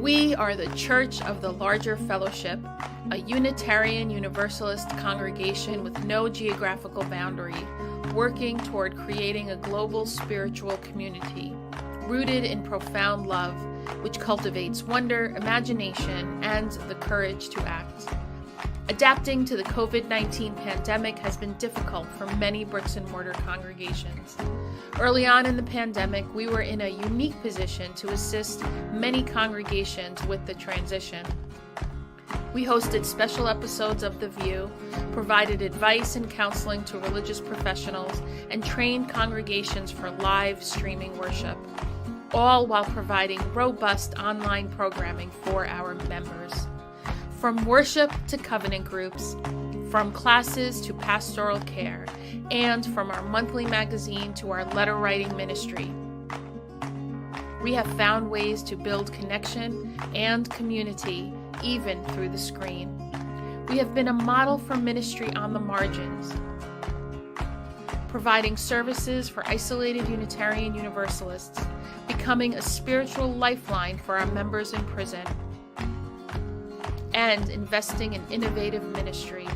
We are the Church of the Larger Fellowship, a Unitarian Universalist congregation with no geographical boundary, working toward creating a global spiritual community, rooted in profound love, which cultivates wonder, imagination, and the courage to act. Adapting to the COVID-19 pandemic has been difficult for many bricks-and-mortar congregations. Early on in the pandemic, we were in a unique position to assist many congregations with the transition. We hosted special episodes of The View, provided advice and counseling to religious professionals, and trained congregations for live streaming worship, all while providing robust online programming for our members. From worship to covenant groups, from classes to pastoral care, and from our monthly magazine to our letter writing ministry, we have found ways to build connection and community even through the screen. We have been a model for ministry on the margins, providing services for isolated Unitarian Universalists, becoming a spiritual lifeline for our members in prison, and investing in innovative ministry.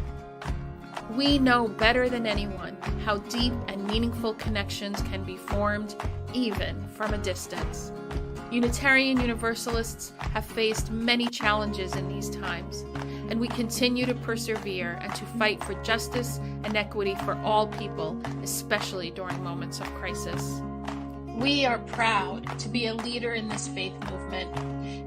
We know better than anyone how deep and meaningful connections can be formed even from a distance. Unitarian Universalists have faced many challenges in these times, and we continue to persevere and to fight for justice and equity for all people, especially during moments of crisis. We are proud to be a leader in this faith movement,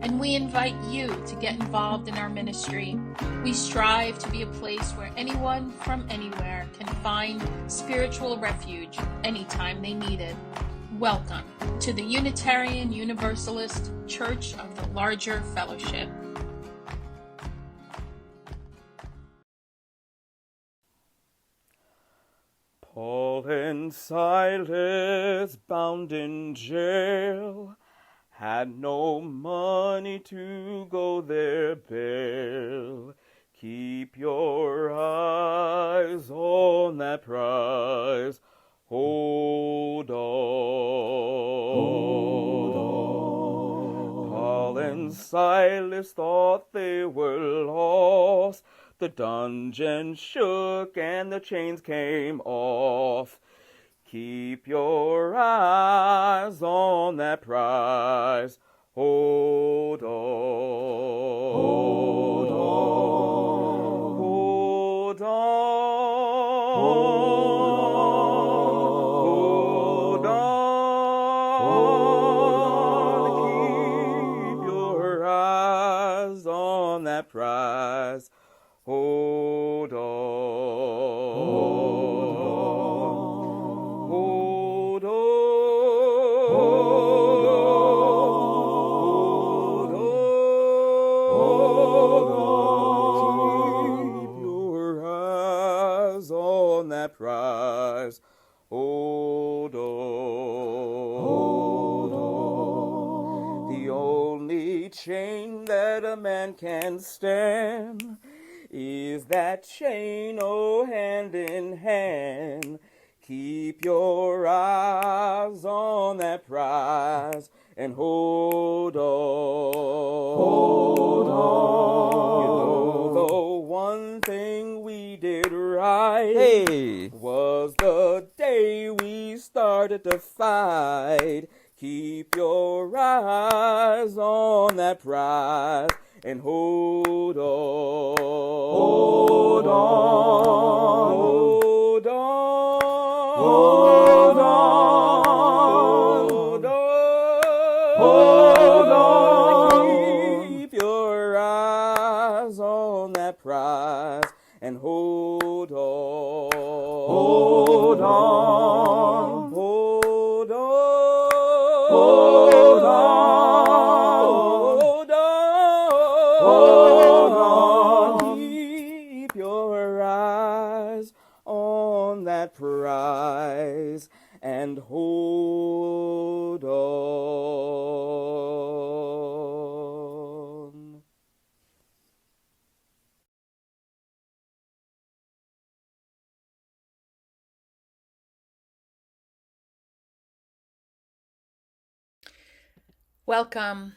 and we invite you to get involved in our ministry. We strive to be a place where anyone from anywhere can find spiritual refuge anytime they need it. Welcome to the Unitarian Universalist Church of the Larger Fellowship. Paul and Silas, bound in jail, had no money to go their bail. Keep your eyes on that prize. Hold on. Hold on. Paul and Silas thought they were lost. The dungeon shook and the chains came off. Keep your eyes on that prize. Hold on. Hold on. Hold on. Hold on. Keep your eyes on that prize. Hold on. Hold on. Hold on. Keep your eyes on that prize. Hold on. Hold on. The only chain that a man can stand is that chain, oh, hand in hand. Keep your eyes on that prize and hold on. Hold on. You know, the one thing we did right was the day we started to fight. Keep your eyes on that prize and hold on. Hold on. Hold on. Hold on. Hold on. Hold on. Keep your eyes on that prize and hold on. Hold on. Hold on. Hold on. Hold on. Keep your eyes on that prize and hold on. Welcome.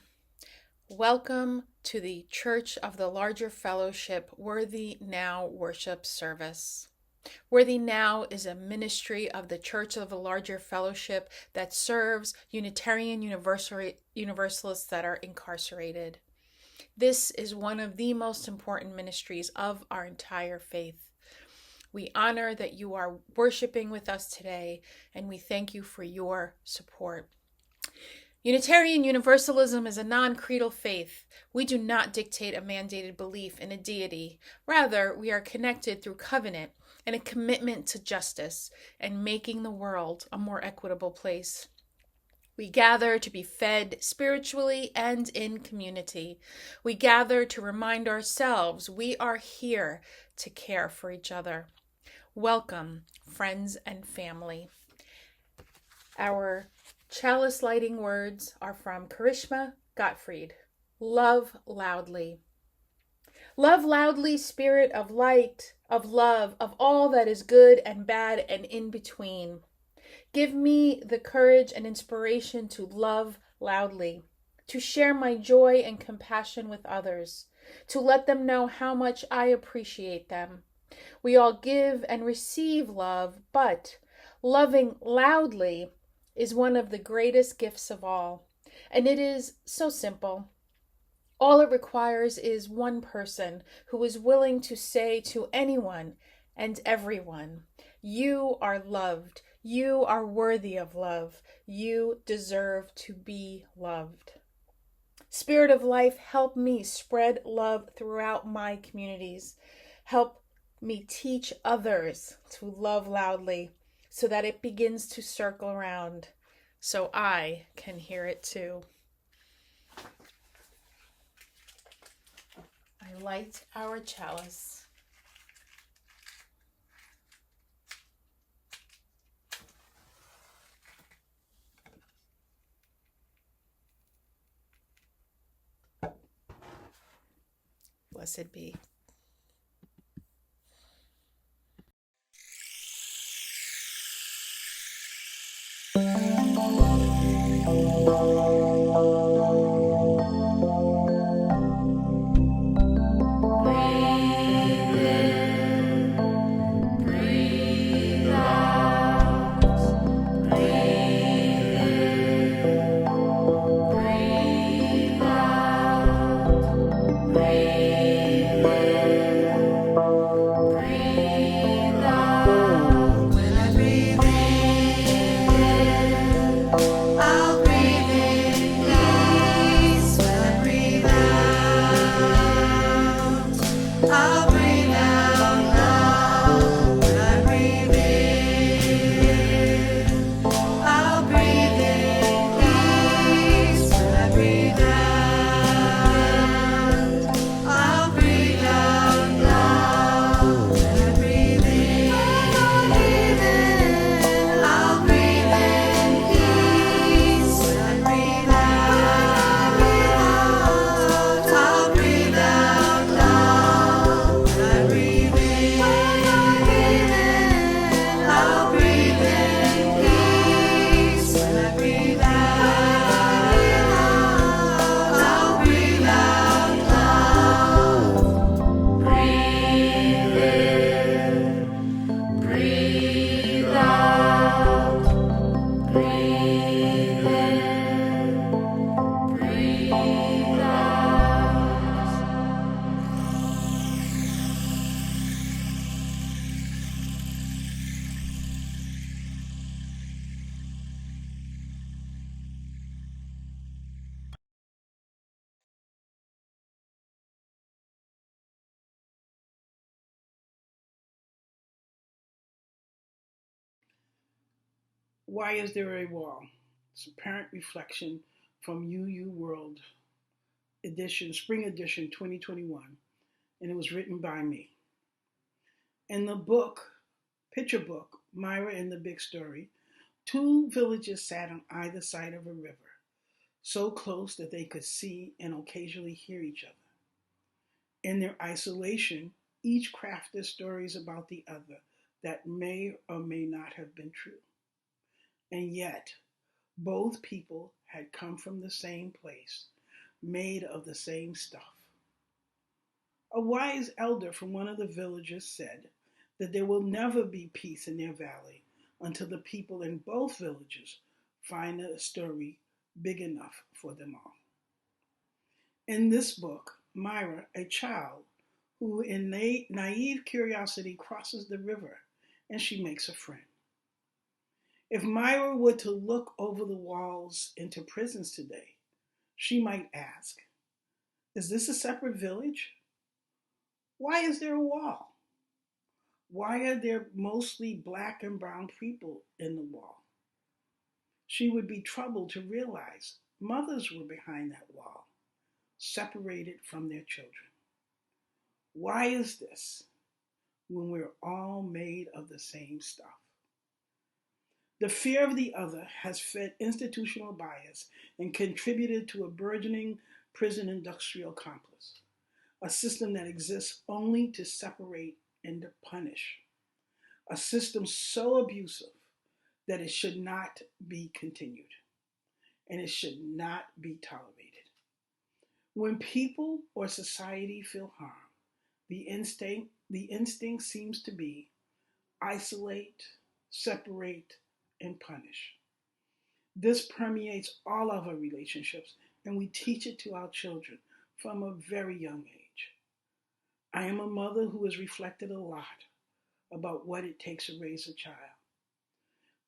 Welcome to the Church of the Larger Fellowship Worthy Now worship service. Worthy Now is a ministry of the Church of the Larger Fellowship that serves Unitarian Universalists that are incarcerated. This is one of the most important ministries of our entire faith. We honor that you are worshiping with us today, and we thank you for your support. Unitarian Universalism is a non-creedal faith. We do not dictate a mandated belief in a deity. Rather, we are connected through covenant and a commitment to justice and making the world a more equitable place. We gather to be fed spiritually and in community. We gather to remind ourselves we are here to care for each other. Welcome, friends and family. Our chalice lighting words are from Karishma Gottfried. Love loudly. Love loudly, spirit of light, of love, of all that is good and bad and in between. Give me the courage and inspiration to love loudly, to share my joy and compassion with others, to let them know how much I appreciate them. We all give and receive love, but loving loudly is one of the greatest gifts of all. And it is so simple. All it requires is one person who is willing to say to anyone and everyone, you are loved. You are worthy of love. You deserve to be loved. Spirit of life, help me spread love throughout my communities. Help me teach others to love loudly, so that it begins to circle around, so I can hear it too. I light our chalice. Blessed be. Why is there a wall? It's apparent reflection from UU World edition, spring edition 2021, and it was written by me. In the book, picture book, Myra and the Big Story, two villagers sat on either side of a river, so close that they could see and occasionally hear each other. In their isolation, each crafted stories about the other that may or may not have been true. And yet, both people had come from the same place, made of the same stuff. A wise elder from one of the villages said that there will never be peace in their valley until the people in both villages find a story big enough for them all. In this book, Myra, a child who in naive curiosity crosses the river and she makes a friend. If Myra were to look over the walls into prisons today, she might ask, is this a separate village? Why is there a wall? Why are there mostly black and brown people in the wall? She would be troubled to realize mothers were behind that wall, separated from their children. Why is this when we're all made of the same stuff? The fear of the other has fed institutional bias and contributed to a burgeoning prison industrial complex, a system that exists only to separate and to punish, a system so abusive that it should not be continued and it should not be tolerated. When people or society feel harm, the instinct seems to be isolate, separate, and punish. This permeates all of our relationships, and we teach it to our children from a very young age. I am a mother who has reflected a lot about what it takes to raise a child.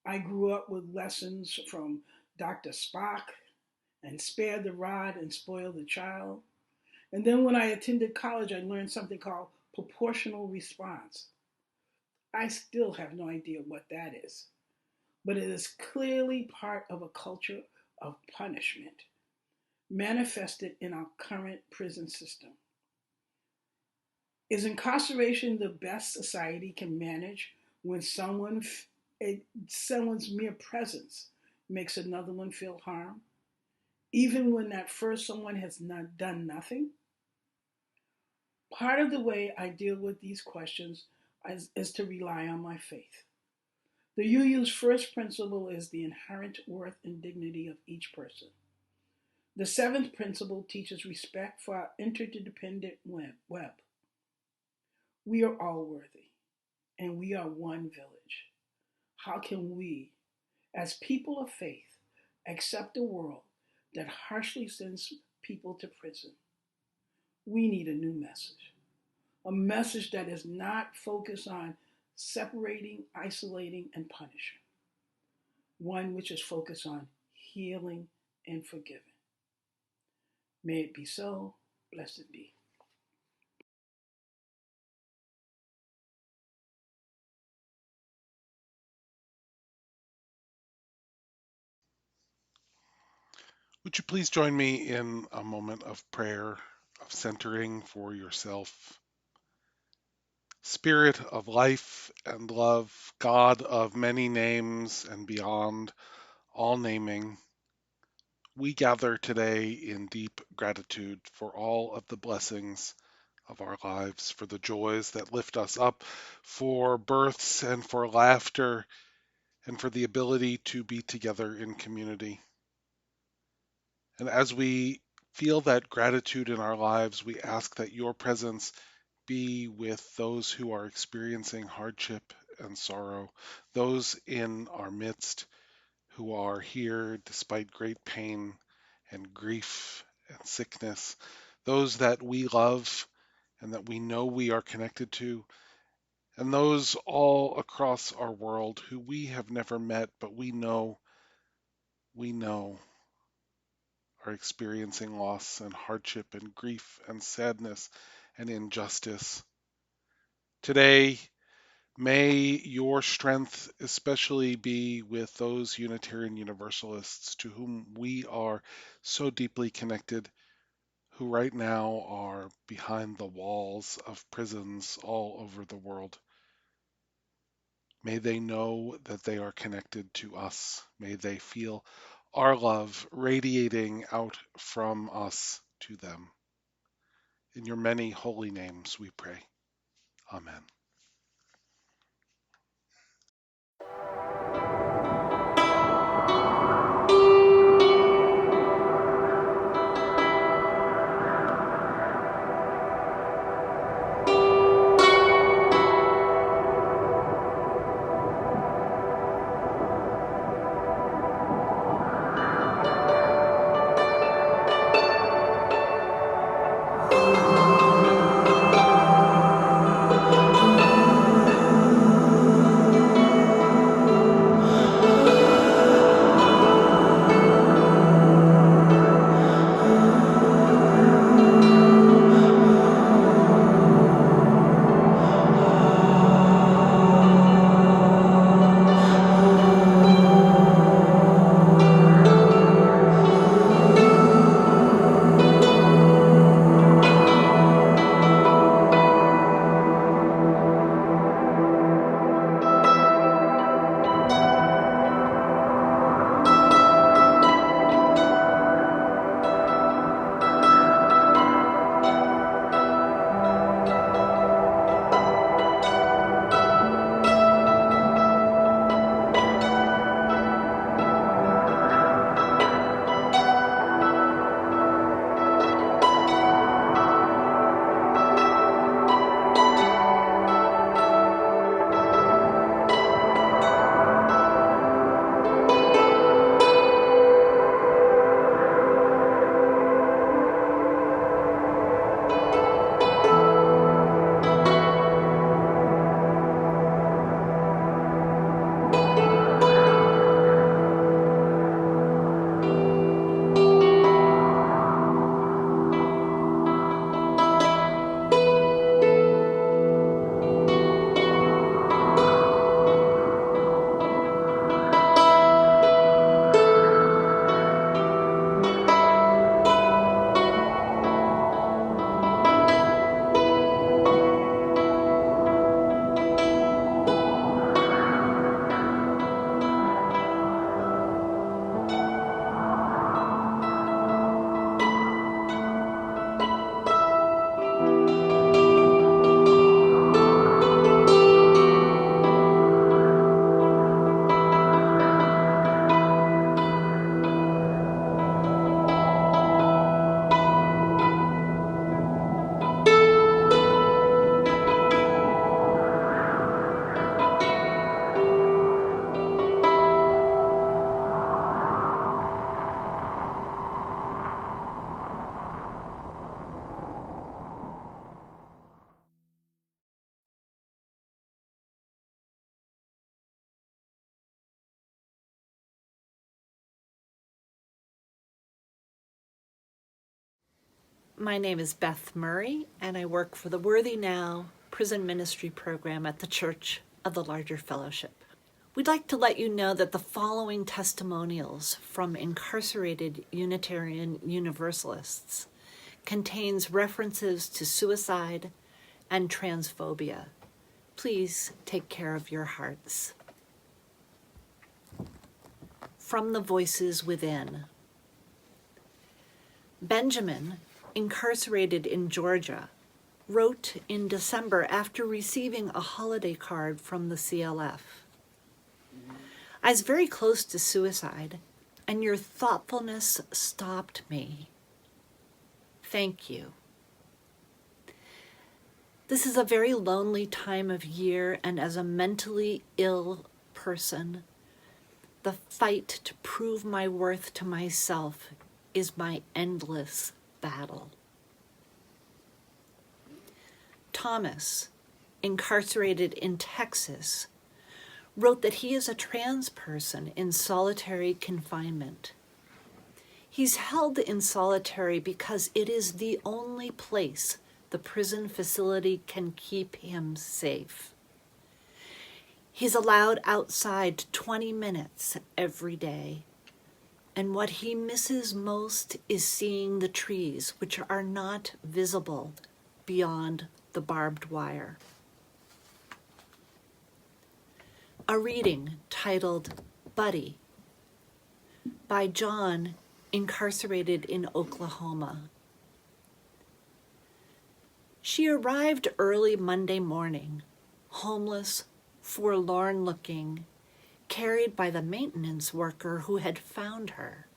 I grew up with lessons from Dr. Spock and spare the rod and spoil the child. And then when I attended college, I learned something called proportional response. I still have no idea what that is, but it is clearly part of a culture of punishment manifested in our current prison system. Is incarceration the best society can manage when someone's mere presence makes another one feel harm, even when that first someone has not done nothing? Part of the way I deal with these questions is to rely on my faith. The UU's first principle is the inherent worth and dignity of each person. The seventh principle teaches respect for our interdependent web. We are all worthy, and we are one village. How can we, as people of faith, accept a world that harshly sends people to prison? We need a new message, a message that is not focused on separating, isolating, and punishing, one which is focused on healing and forgiving. May it be so. Blessed be. Would you please join me in a moment of prayer, of centering for yourself? Spirit of life and love, God of many names and beyond all naming, we gather today in deep gratitude for all of the blessings of our lives, for the joys that lift us up, for births and for laughter, and for the ability to be together in community. And as we feel that gratitude in our lives, we ask that your presence be with those who are experiencing hardship and sorrow, those in our midst who are here despite great pain and grief and sickness, those that we love and that we know we are connected to, and those all across our world who we have never met, but we know are experiencing loss and hardship and grief and sadness and injustice. Today, may your strength especially be with those Unitarian Universalists to whom we are so deeply connected, who right now are behind the walls of prisons all over the world. May they know that they are connected to us. May they feel our love radiating out from us to them. In your many holy names we pray. Amen. My name is Beth Murray, and I work for the Worthy Now Prison Ministry Program at the Church of the Larger Fellowship. We'd like to let you know that the following testimonials from incarcerated Unitarian Universalists contains references to suicide and transphobia. Please take care of your hearts. From the Voices Within. Benjamin, incarcerated in Georgia, wrote in December after receiving a holiday card from the CLF. I was very close to suicide, and your thoughtfulness stopped me. Thank you. This is a very lonely time of year, and as a mentally ill person, the fight to prove my worth to myself is my endless battle. Thomas, incarcerated in Texas, wrote that he is a trans person in solitary confinement. He's held in solitary because it is the only place the prison facility can keep him safe. He's allowed outside 20 minutes every day, and what he misses most is seeing the trees, which are not visible beyond the barbed wire. A reading titled Buddy by John, incarcerated in Oklahoma. She arrived early Monday morning, homeless, forlorn-looking, carried by the maintenance worker who had found her.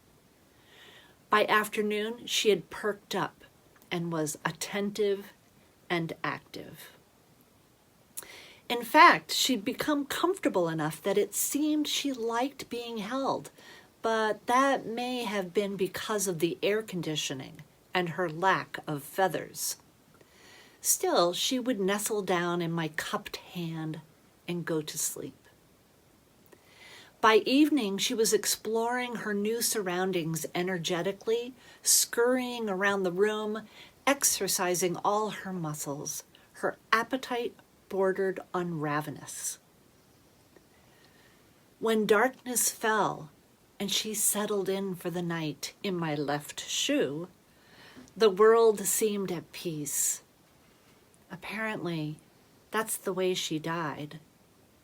By afternoon, she had perked up and was attentive and active. In fact, she'd become comfortable enough that it seemed she liked being held, but that may have been because of the air conditioning and her lack of feathers. Still, she would nestle down in my cupped hand and go to sleep. By evening, she was exploring her new surroundings energetically, scurrying around the room, exercising all her muscles. Her appetite bordered on ravenous. When darkness fell and she settled in for the night in my left shoe, the world seemed at peace. Apparently, that's the way she died,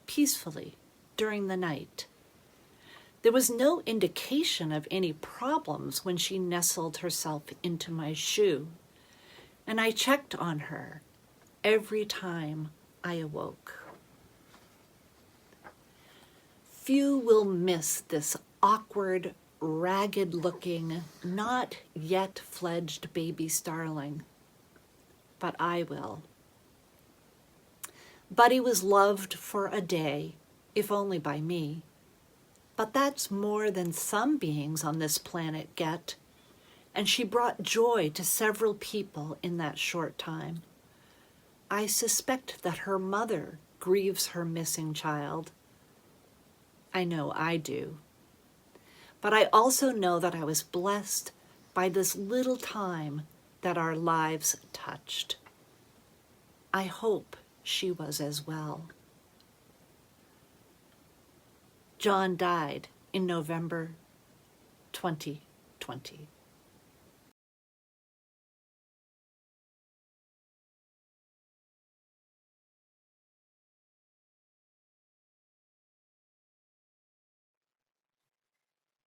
peacefully, during the night. There was no indication of any problems when she nestled herself into my shoe, and I checked on her every time I awoke. Few will miss this awkward, ragged-looking, not yet fledged baby starling, but I will. Buddy was loved for a day, if only by me. But that's more than some beings on this planet get, and she brought joy to several people in that short time. I suspect that her mother grieves her missing child. I know I do. But I also know that I was blessed by this little time that our lives touched. I hope she was as well. John died in November 2020.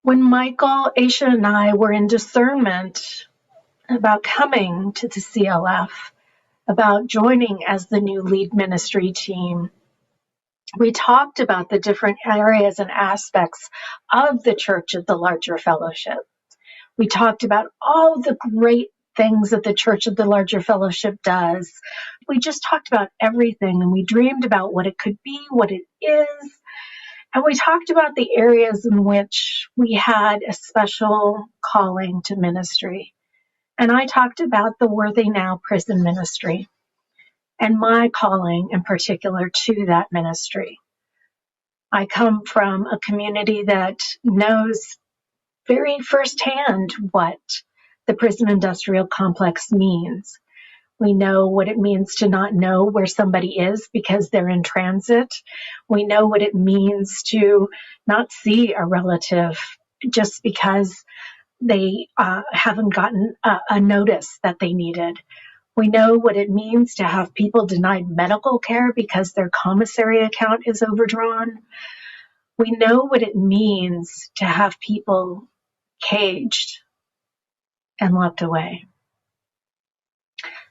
When Michael, Aisha, and I were in discernment about coming to the CLF, about joining as the new lead ministry team, we talked about the different areas and aspects of the Church of the Larger Fellowship. We talked about all the great things that the Church of the Larger Fellowship does. We just talked about everything, and we dreamed about what it could be, what it is, and we talked about the areas in which we had a special calling to ministry. And I talked about the Worthy Now prison ministry and my calling in particular to that ministry. I come from a community that knows very firsthand what the prison industrial complex means. We know what it means to not know where somebody is because they're in transit. We know what it means to not see a relative just because they haven't gotten a notice that they needed. We know what it means to have people denied medical care because their commissary account is overdrawn. We know what it means to have people caged and locked away.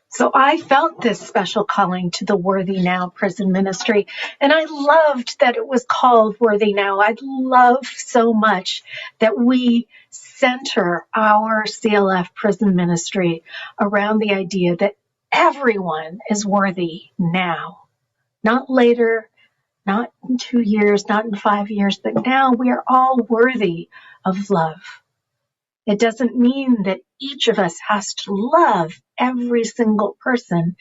So I felt this special calling to the Worthy Now prison ministry, and I loved that it was called Worthy Now. I love so much that we center our CLF prison ministry around the idea that everyone is worthy now, not later, not in 2 years, not in 5 years, but now we are all worthy of love. It doesn't mean that each of us has to love every single person.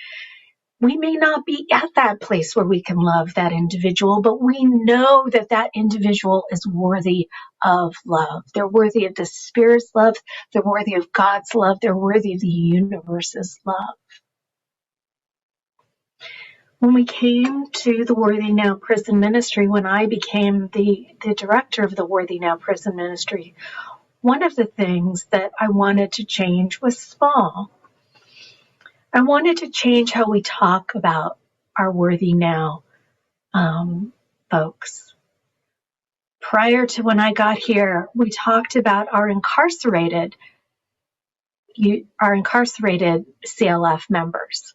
We may not be at that place where we can love that individual, but we know that that individual is worthy of love. They're worthy of the Spirit's love. They're worthy of God's love. They're worthy of the universe's love. When we came to the Worthy Now prison ministry, when I became the director of the Worthy Now prison ministry, one of the things that I wanted to change was small. I wanted to change how we talk about our Worthy Now folks. Prior to when I got here, we talked about our incarcerated CLF members.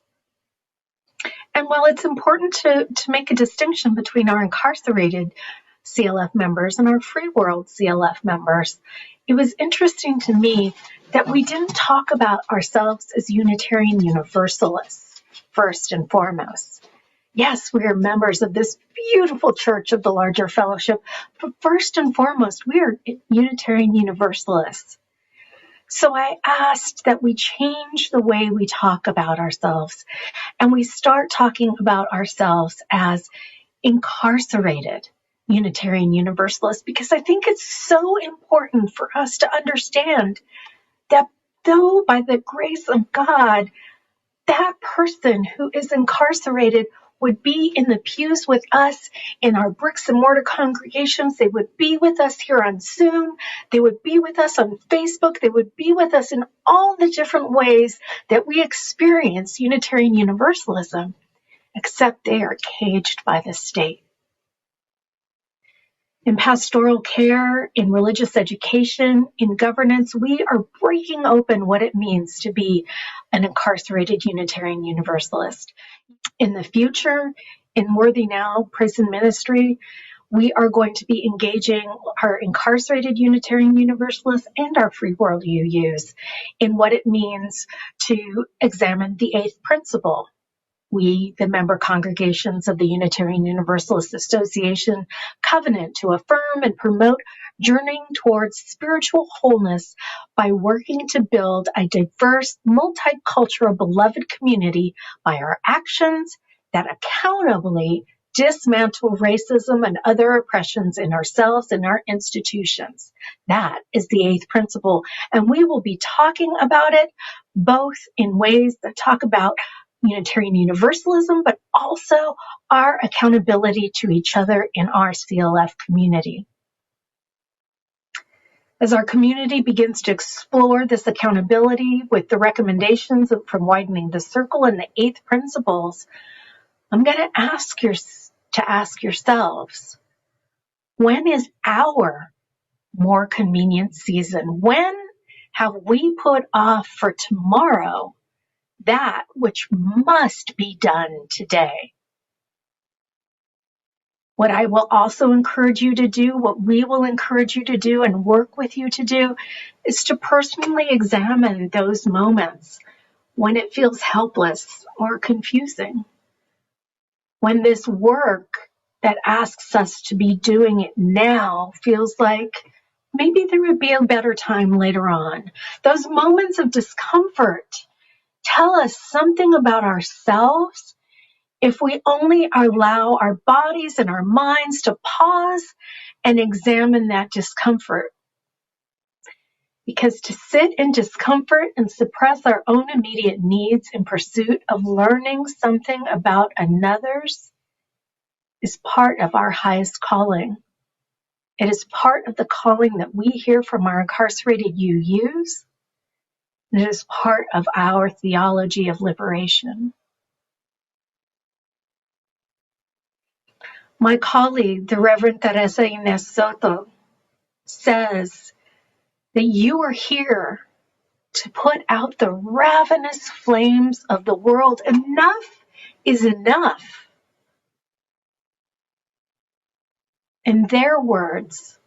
And while it's important to make a distinction between our incarcerated CLF members and our free world CLF members, it was interesting to me that we didn't talk about ourselves as Unitarian Universalists first and foremost. Yes, we are members of this beautiful church of the larger fellowship, but first and foremost, we are Unitarian Universalists. So I asked that we change the way we talk about ourselves, and we start talking about ourselves as incarcerated Unitarian Universalists, because I think it's so important for us to understand that though by the grace of God, that person who is incarcerated would be in the pews with us in our bricks and mortar congregations. They would be with us here on Zoom. They would be with us on Facebook. They would be with us in all the different ways that we experience Unitarian Universalism, except they are caged by the state. In pastoral care, in religious education, in governance, we are breaking open what it means to be an incarcerated Unitarian Universalist. In the future, in Worthy Now prison ministry, we are going to be engaging our incarcerated Unitarian Universalists and our free world UUs in what it means to examine the eighth principle. We, the member congregations of the Unitarian Universalist Association, covenant to affirm and promote journeying towards spiritual wholeness by working to build a diverse, multicultural, beloved community by our actions that accountably dismantle racism and other oppressions in ourselves and our institutions. That is the eighth principle, and we will be talking about it both in ways that talk about Unitarian Universalism, but also our accountability to each other in our CLF community. As our community begins to explore this accountability with the recommendations from Widening the Circle and the eighth principles, I'm going to ask yourselves, when is our more convenient season? When have we put off for tomorrow that which must be done today? What I will also encourage you to do, what we will encourage you to do and work with you to do, is to personally examine those moments when it feels helpless or confusing. When this work that asks us to be doing it now feels like maybe there would be a better time later on. Those moments of discomfort tell us something about ourselves if we only allow our bodies and our minds to pause and examine that discomfort. Because to sit in discomfort and suppress our own immediate needs in pursuit of learning something about another's is part of our highest calling. It is part of the calling that we hear from our incarcerated UUs. And it is part of our theology of liberation. My colleague, the Reverend Teresa Inés Soto, says that you are here to put out the ravenous flames of the world. Enough is enough. In their words,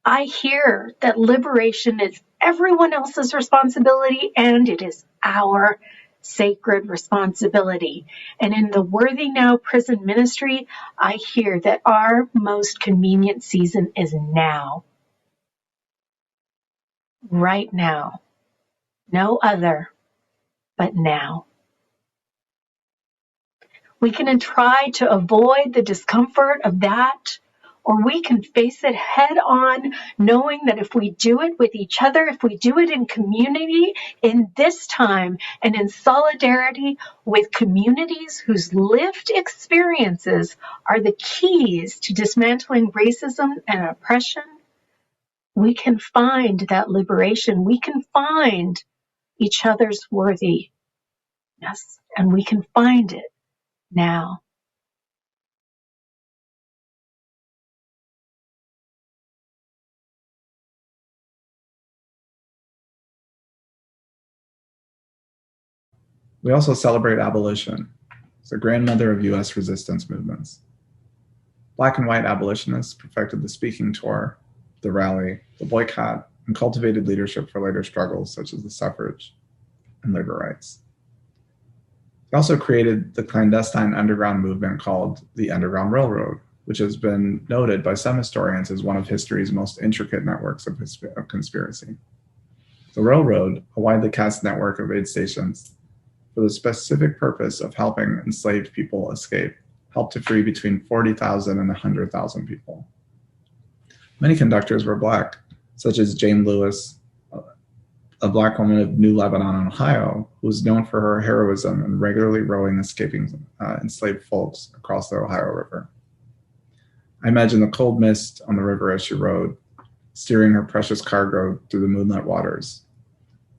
I hear that liberation is everyone else's responsibility and it is our sacred responsibility. And in the Worthy Now prison ministry, I hear that our most convenient season is now. Right now. No other, but now. We can try to avoid the discomfort of that, or we can face it head on, knowing that if we do it with each other, if we do it in community, in this time, and in solidarity with communities whose lived experiences are the keys to dismantling racism and oppression, we can find that liberation. We can find each other's worthiness, and we can find it now. We also celebrate abolition, the grandmother of U.S. resistance movements. Black and white abolitionists perfected the speaking tour, the rally, the boycott, and cultivated leadership for later struggles such as the suffrage and labor rights. They also created the clandestine underground movement called the Underground Railroad, which has been noted by some historians as one of history's most intricate networks of conspiracy. The railroad, a widely cast network of aid stations, for the specific purpose of helping enslaved people escape, helped to free between 40,000 and 100,000 people. Many conductors were Black, such as Jane Lewis, a Black woman of New Lebanon, Ohio, who was known for her heroism in regularly rowing escaping enslaved folks across the Ohio River. I imagine the cold mist on the river as she rowed, steering her precious cargo through the moonlit waters.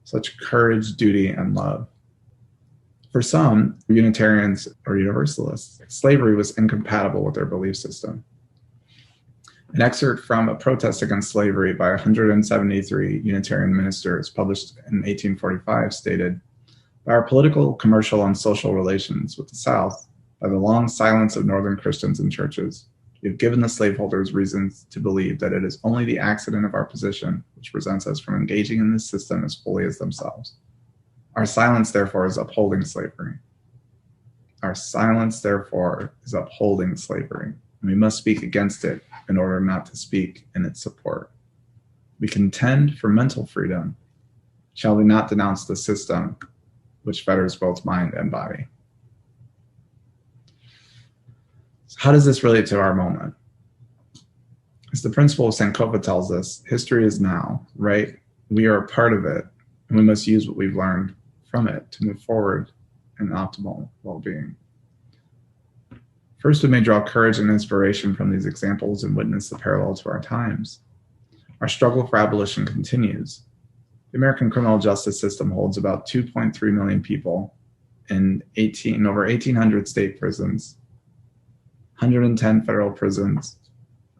Such courage, duty, and love. For some, Unitarians or Universalists, slavery was incompatible with their belief system. An excerpt from a protest against slavery by 173 Unitarian ministers published in 1845 stated, "By our political, commercial, and social relations with the South, by the long silence of Northern Christians and churches, we have given the slaveholders reasons to believe that it is only the accident of our position which prevents us from engaging in this system as fully as themselves. Our silence, therefore, is upholding slavery. Our silence, therefore, is upholding slavery. And we must speak against it in order not to speak in its support. We contend for mental freedom. Shall we not denounce the system which fetters both mind and body?" So how does this relate to our moment? As the principle of Sankofa tells us, history is now, right? We are a part of it, and we must use what we've learned from it to move forward in optimal well-being. First, we may draw courage and inspiration from these examples and witness the parallel to our times. Our struggle for abolition continues. The American criminal justice system holds about 2.3 million people in over 1,800 state prisons, 110 federal prisons,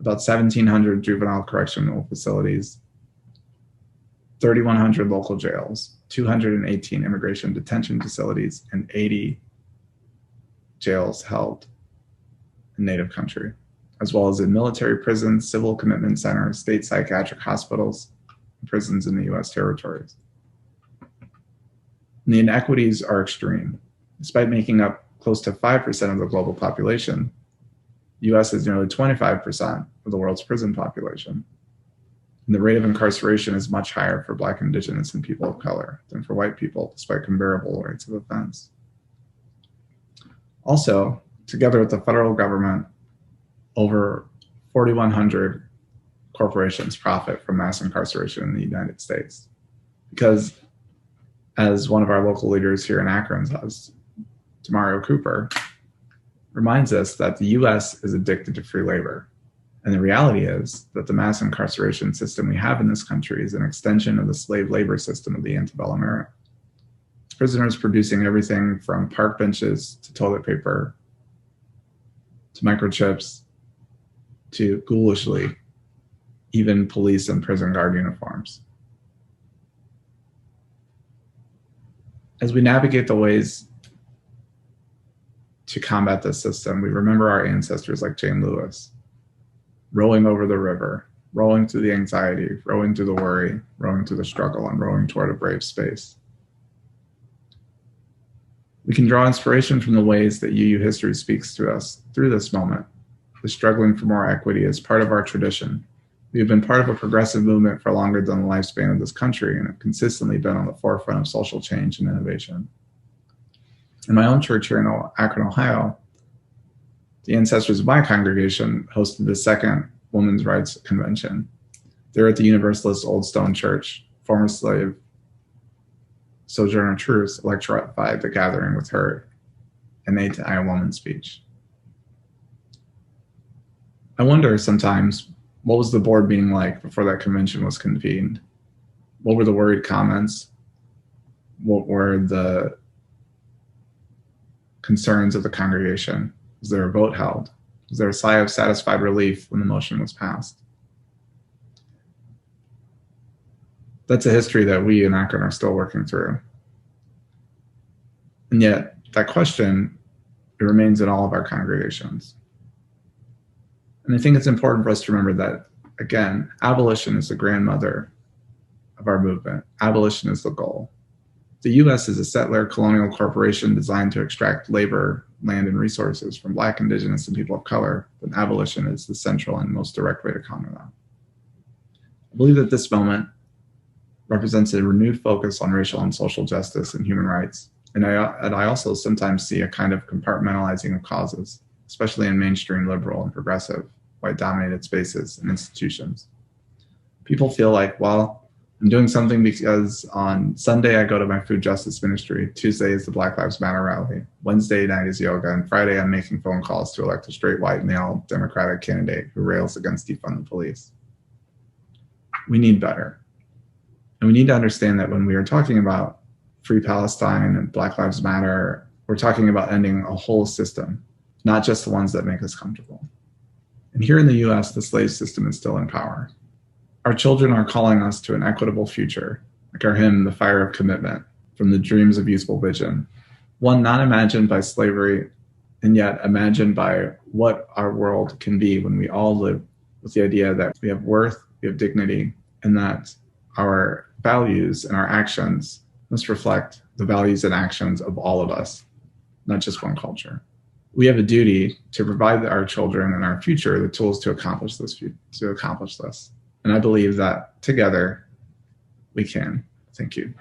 about 1,700 juvenile correctional facilities, 3,100 local jails, 218 immigration detention facilities, and 80 jails held in native country, as well as in military prisons, civil commitment centers, state psychiatric hospitals, and prisons in the U.S. territories. And the inequities are extreme. Despite making up close to 5% of the global population, the U.S. is nearly 25% of the world's prison population. And the rate of incarceration is much higher for Black, Indigenous, and people of color than for white people, despite comparable rates of offense. Also, together with the federal government, over 4,100 corporations profit from mass incarceration in the United States. Because, as one of our local leaders here in Akron says, Demario Cooper, reminds us that the US is addicted to free labor. And the reality is that the mass incarceration system we have in this country is an extension of the slave labor system of the antebellum era. Prisoners producing everything from park benches to toilet paper to microchips to, ghoulishly, even police and prison guard uniforms. As we navigate the ways to combat this system, we remember our ancestors like Jane Lewis, rowing over the river, rowing through the anxiety, rowing through the worry, rowing through the struggle, and rowing toward a brave space. We can draw inspiration from the ways that UU history speaks to us through this moment. The struggling for more equity is part of our tradition. We have been part of a progressive movement for longer than the lifespan of this country and have consistently been on the forefront of social change and innovation. In my own church here in Akron, Ohio, the ancestors of my congregation hosted the second Women's Rights Convention. They're at the Universalist Old Stone Church. Former slave Sojourner Truth electrified the gathering with her innate I Am Woman speech. I wonder sometimes, what was the board meeting like before that convention was convened? What were the worried comments? What were the concerns of the congregation? Was there a vote held? Was there a sigh of satisfied relief when the motion was passed? That's a history that we in Akron are still working through. And yet, that question, it remains in all of our congregations. And I think it's important for us to remember that, again, abolition is the grandmother of our movement. Abolition is the goal. The U.S. is a settler colonial corporation designed to extract labor, land, and resources from Black, Indigenous, and people of color, but abolition is the central and most direct way to counter that. I believe that this moment represents a renewed focus on racial and social justice and human rights. And I also sometimes see a kind of compartmentalizing of causes, especially in mainstream liberal and progressive white-dominated spaces and institutions. People feel like, well, I'm doing something because on Sunday I go to my food justice ministry, Tuesday is the Black Lives Matter rally, Wednesday night is yoga, and Friday I'm making phone calls to elect a straight white male Democratic candidate who rails against defund the police. We need better. And we need to understand that when we are talking about Free Palestine and Black Lives Matter, we're talking about ending a whole system, not just the ones that make us comfortable. And here in the US, the slave system is still in power. Our children are calling us to an equitable future, like our hymn, The Fire of Commitment, from the dreams of youthful vision, one not imagined by slavery, and yet imagined by what our world can be when we all live with the idea that we have worth, we have dignity, and that our values and our actions must reflect the values and actions of all of us, not just one culture. We have a duty to provide our children and our future the tools to accomplish this. And I believe that together we can. Thank you.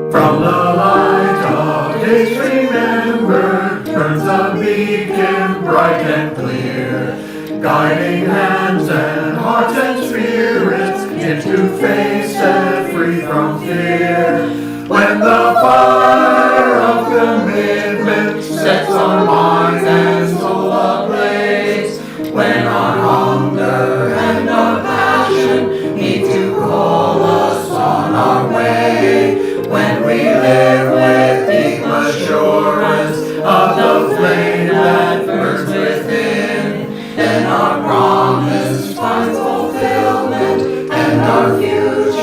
From the light of his remembered turns a beacon bright and clear, guiding hands and hearts and spirits into faith set free from fear. When the fire of commitment sets our minds and soul ablaze, when our hunger and our passion need to call us on our way, when we live with deep assurance of the flame that burns within, then our promise finds fulfillment and our future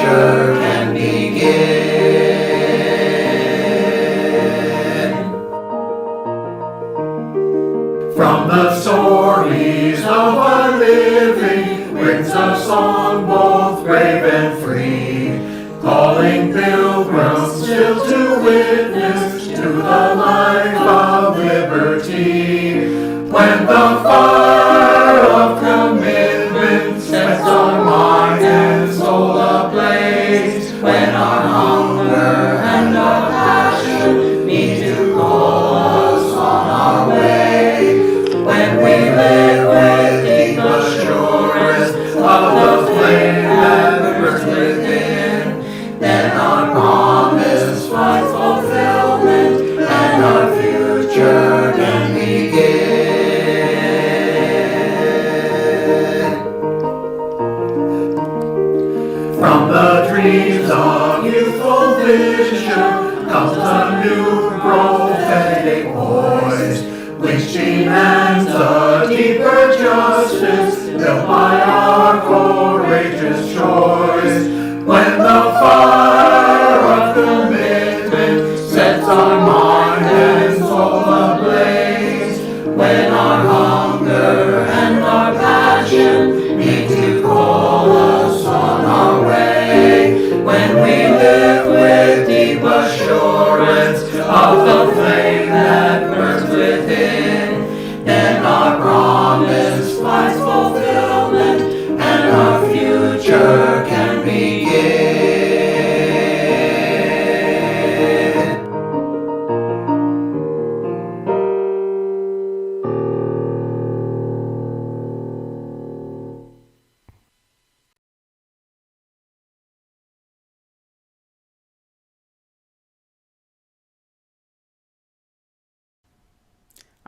nation comes a new prophetic voice, which demands a deeper justice built by our courageous choice. When the fire of commitment sets our mind and soul ablaze, when our hunger and our passion meet to call us on our way, when we live with deep assurance of the flame that burns within, then our promise finds fulfillment and our future can begin.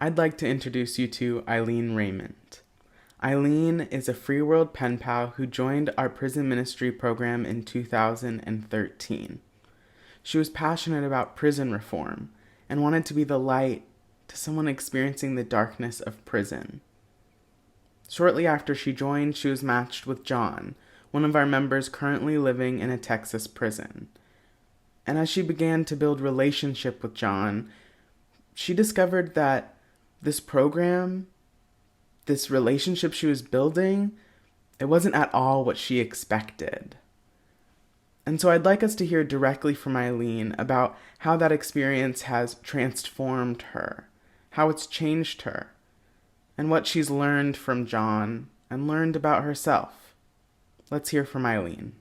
I'd like to introduce you to Eileen Raymond. Eileen is a Free World pen pal who joined our prison ministry program in 2013. She was passionate about prison reform and wanted to be the light to someone experiencing the darkness of prison. Shortly after she joined, she was matched with John, one of our members currently living in a Texas prison. And as she began to build relationship with John, she discovered that this program, this relationship she was building, it wasn't at all what she expected. And so I'd like us to hear directly from Eileen about how that experience has transformed her, how it's changed her, and what she's learned from John and learned about herself. Let's hear from Eileen.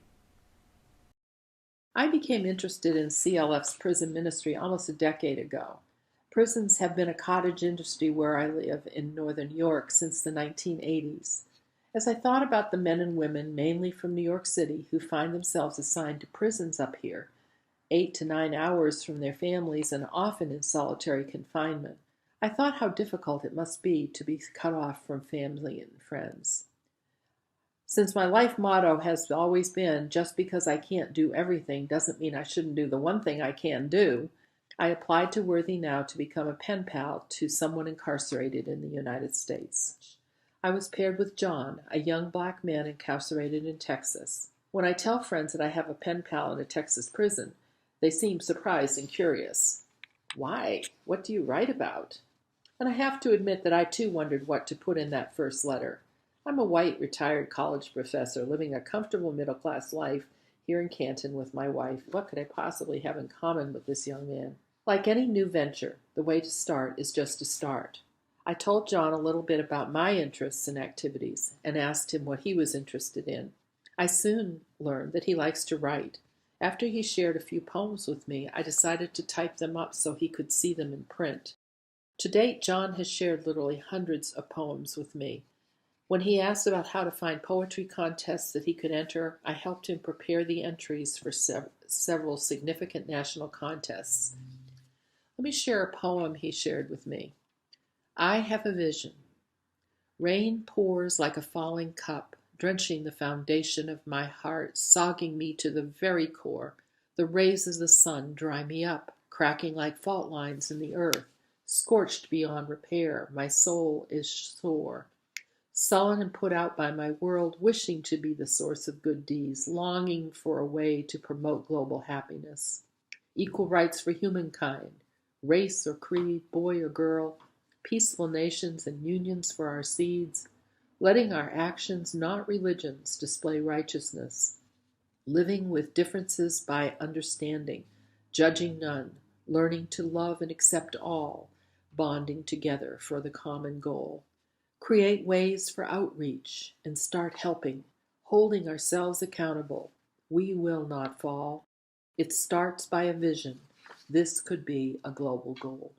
I became interested in CLF's prison ministry almost a decade ago. Prisons have been a cottage industry where I live in northern New York since the 1980s. As I thought about the men and women, mainly from New York City, who find themselves assigned to prisons up here, 8 to 9 hours from their families and often in solitary confinement, I thought how difficult it must be to be cut off from family and friends. Since my life motto has always been, just because I can't do everything doesn't mean I shouldn't do the one thing I can do, I applied to Worthy Now to become a pen pal to someone incarcerated in the United States. I was paired with John, a young black man incarcerated in Texas. When I tell friends that I have a pen pal in a Texas prison, they seem surprised and curious. Why? What do you write about? And I have to admit that I too wondered what to put in that first letter. I'm a white retired college professor living a comfortable middle-class life here in Canton with my wife. What could I possibly have in common with this young man? Like any new venture, the way to start is just to start. I told John a little bit about my interests and activities and asked him what he was interested in. I soon learned that he likes to write. After he shared a few poems with me, I decided to type them up so he could see them in print. To date, John has shared literally hundreds of poems with me. When he asked about how to find poetry contests that he could enter, I helped him prepare the entries for several significant national contests. Let me share a poem he shared with me. I have a vision. Rain pours like a falling cup, drenching the foundation of my heart, sogging me to the very core. The rays of the sun dry me up, cracking like fault lines in the earth. Scorched beyond repair, my soul is sore. Sullen and put out by my world, wishing to be the source of good deeds, longing for a way to promote global happiness. Equal rights for humankind, race or creed, boy or girl, peaceful nations and unions for our seeds, letting our actions, not religions, display righteousness, living with differences by understanding, judging none, learning to love and accept all, bonding together for the common goal. Create ways for outreach and start helping, holding ourselves accountable. We will not fall. It starts by a vision. This could be a global goal.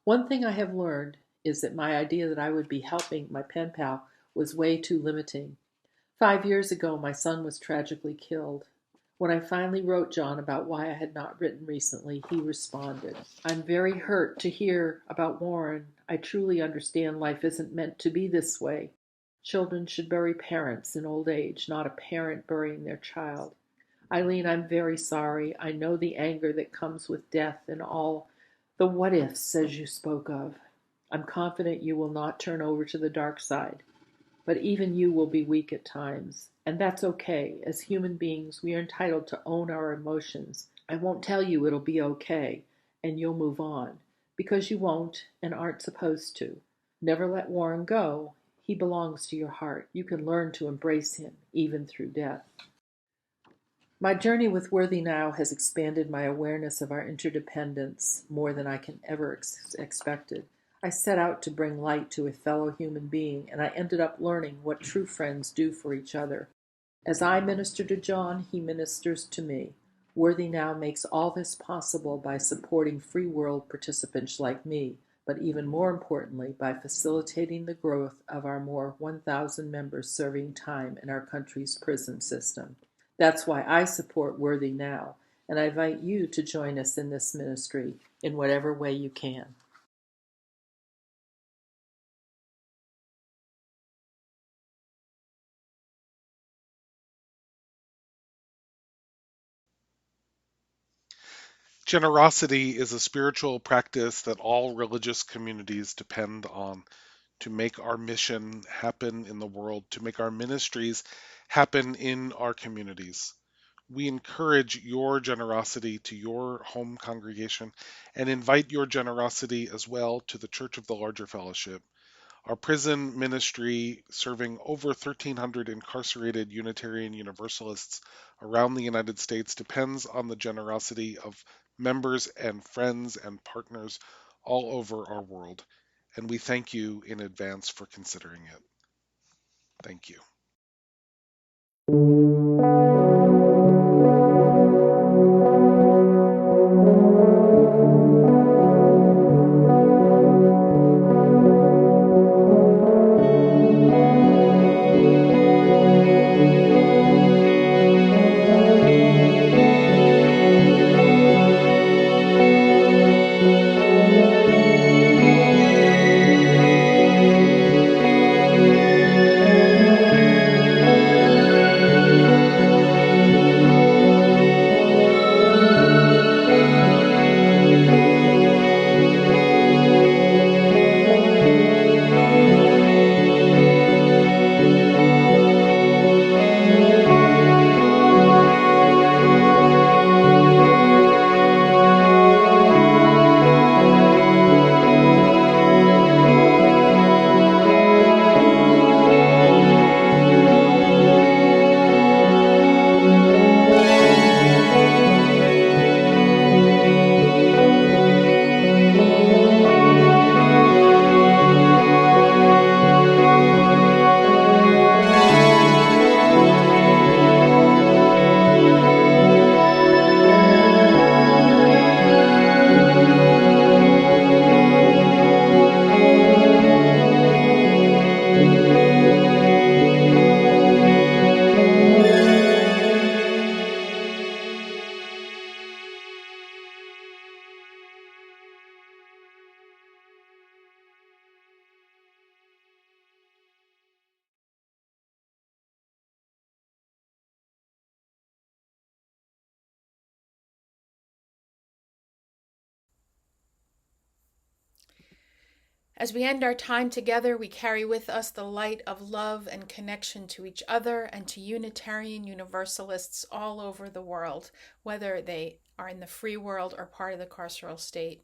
One thing I have learned is that my idea that I would be helping my pen pal was way too limiting. 5 years ago, my son was tragically killed. When I finally wrote John about why I had not written recently, he responded, I'm very hurt to hear about Warren. I truly understand life isn't meant to be this way. Children should bury parents in old age, not a parent burying their child. Eileen, I'm very sorry. I know the anger that comes with death and all the what ifs, as you spoke of. I'm confident you will not turn over to the dark side. But even you will be weak at times, and that's okay. As human beings, we are entitled to own our emotions. I won't tell you it'll be okay, and you'll move on, because you won't and aren't supposed to. Never let Warren go. He belongs to your heart. You can learn to embrace him, even through death. My journey with Worthy Now has expanded my awareness of our interdependence more than I can ever expected. I set out to bring light to a fellow human being, and I ended up learning what true friends do for each other. As I minister to John, he ministers to me. Worthy Now makes all this possible by supporting free world participants like me, but even more importantly, by facilitating the growth of our more 1,000 members serving time in our country's prison system. That's why I support Worthy Now, and I invite you to join us in this ministry in whatever way you can. Generosity is a spiritual practice that all religious communities depend on to make our mission happen in the world, to make our ministries happen in our communities. We encourage your generosity to your home congregation and invite your generosity as well to the Church of the Larger Fellowship. Our prison ministry, serving over 1,300 incarcerated Unitarian Universalists around the United States, depends on the generosity of members and friends and partners all over our world. And we thank you in advance for considering it. Thank you. As we end our time together, we carry with us the light of love and connection to each other and to Unitarian Universalists all over the world, whether they are in the free world or part of the carceral state.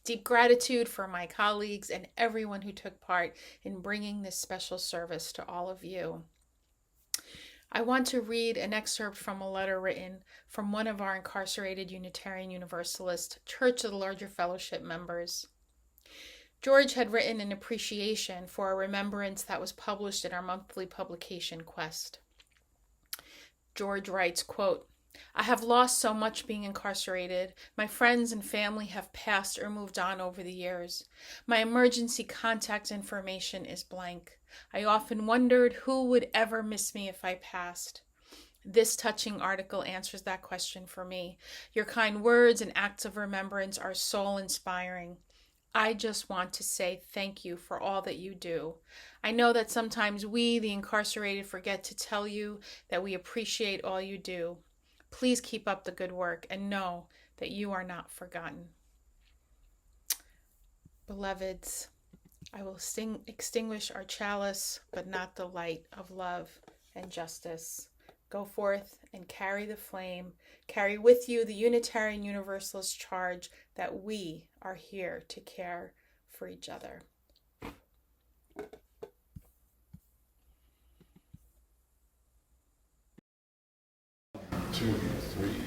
Deep gratitude for my colleagues and everyone who took part in bringing this special service to all of you. I want to read an excerpt from a letter written from one of our incarcerated Unitarian Universalist Church of the Larger Fellowship members. George had written an appreciation for a remembrance that was published in our monthly publication, Quest. George writes, quote, I have lost so much being incarcerated. My friends and family have passed or moved on over the years. My emergency contact information is blank. I often wondered who would ever miss me if I passed. This touching article answers that question for me. Your kind words and acts of remembrance are soul-inspiring. I just want to say thank you for all that you do. I know that sometimes we, the incarcerated, forget to tell you that we appreciate all you do. Please keep up the good work and know that you are not forgotten. Beloveds, I will extinguish our chalice, but not the light of love and justice. Go forth and carry the flame. Carry with you the Unitarian Universalist charge that we are here to care for each other. 2, 3.